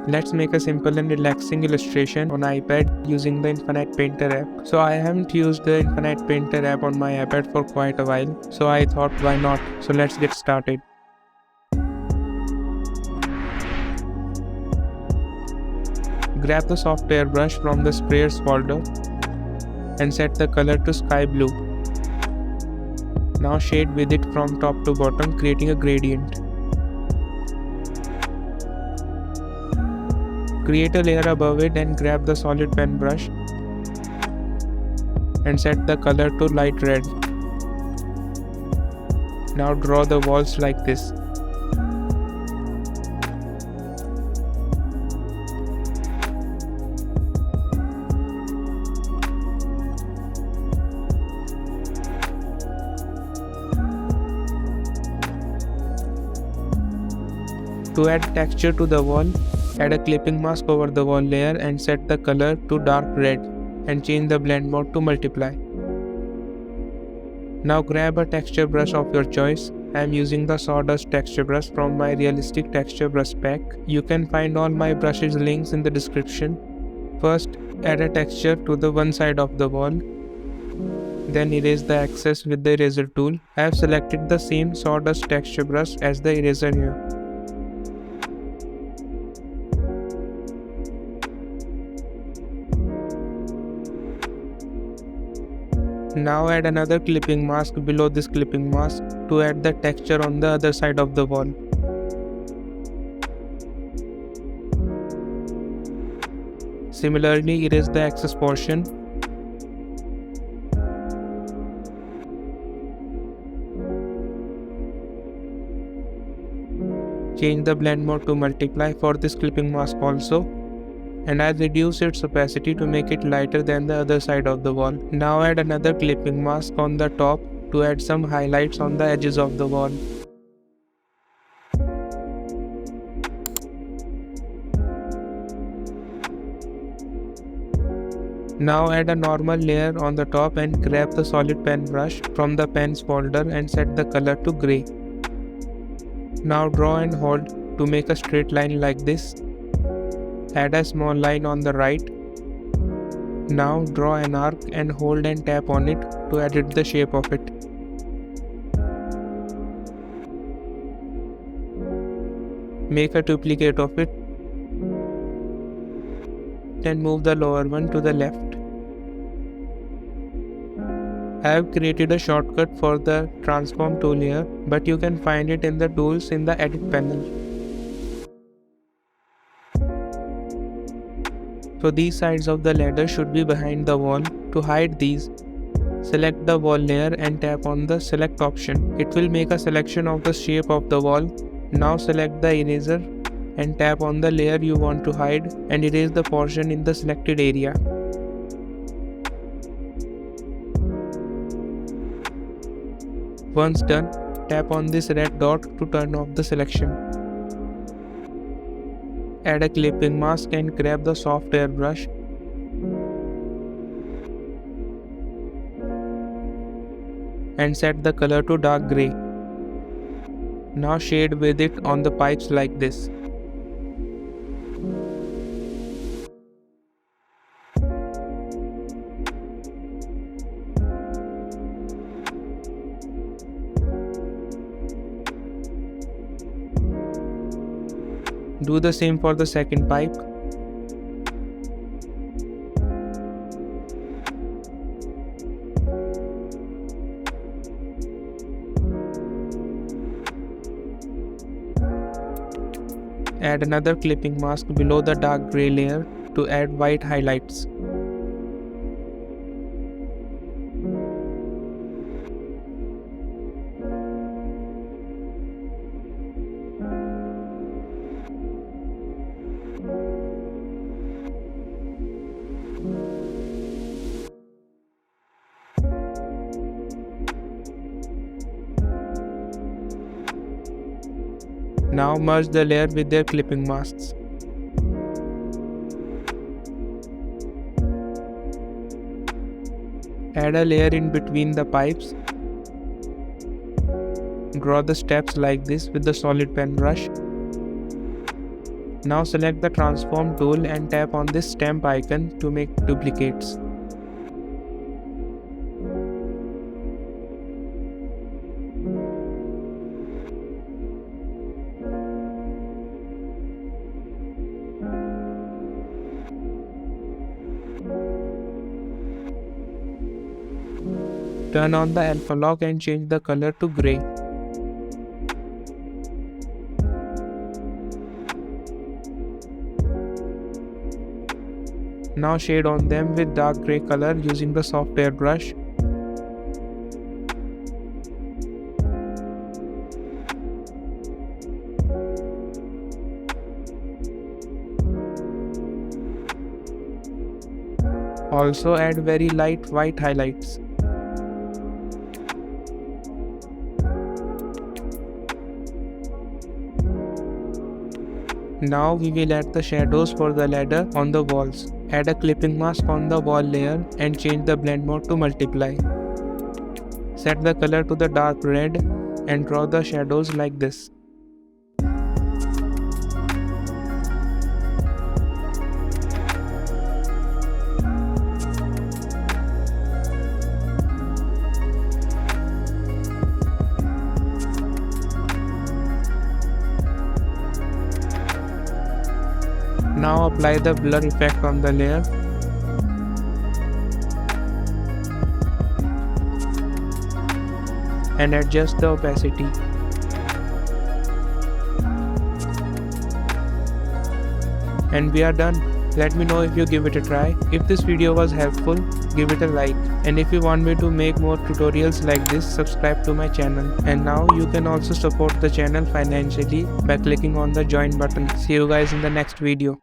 Let's make a simple and relaxing illustration on iPad using the Infinite Painter app. So I haven't used the Infinite Painter app on my iPad for quite a while, so I thought why not. So let's get started. Grab the software brush from the sprayers folder and set the color to sky blue. Now shade with it from top to bottom, creating a gradient. Create a layer above it and grab the solid pen brush and set the color to light red. Now draw the walls like this. To add texture to the wall, add a clipping mask over the wall layer and set the color to dark red and change the blend mode to multiply. Now grab a texture brush of your choice. I am using the sawdust texture brush from my realistic texture brush pack. You can find all my brushes links in the description. First, add a texture to the one side of the wall. Then erase the excess with the eraser tool. I have selected the same sawdust texture brush as the eraser here. Now add another clipping mask below this clipping mask to add the texture on the other side of the wall. Similarly, erase the excess portion. Change the blend mode to multiply for this clipping mask also. And I reduce its opacity to make it lighter than the other side of the wall. Now add another clipping mask on the top to add some highlights on the edges of the wall. Now add a normal layer on the top and grab the solid pen brush from the pens folder and set the color to grey. Now draw and hold to make a straight line like this. Add a small line on the right. Now draw an arc and hold and tap on it to edit the shape of it. Make a duplicate of it and move the lower one to the left. I have created a shortcut for the transform tool here, but you can find it in the tools in the edit panel. So these sides of the ladder should be behind the wall. To hide these, select the wall layer and tap on the select option. It will make a selection of the shape of the wall. Now select the eraser and tap on the layer you want to hide and erase the portion in the selected area. Once done, tap on this red dot to turn off the selection. Add a clipping mask and grab the soft air brush. And set the color to dark grey. Now shade with it on the pipes like this. Do the same for the second pipe. Add another clipping mask below the dark grey layer to add white highlights. Now merge the layer with their clipping masks. Add a layer in between the pipes. Draw the steps like this with the solid pen brush. Now select the transform tool and tap on this stamp icon to make duplicates. Turn on the alpha lock and change the color to grey. Now shade on them with dark grey color using the soft airbrush. Also add very light white highlights. Now we will add the shadows for the ladder on the walls. Add a clipping mask on the wall layer and change the blend mode to multiply. Set the color to the dark red and draw the shadows like this. Now apply the blur effect on the layer. And adjust the opacity. And we are done. Let me know if you give it a try. If this video was helpful, give it a like. And if you want me to make more tutorials like this, subscribe to my channel. And now you can also support the channel financially by clicking on the join button. See you guys in the next video.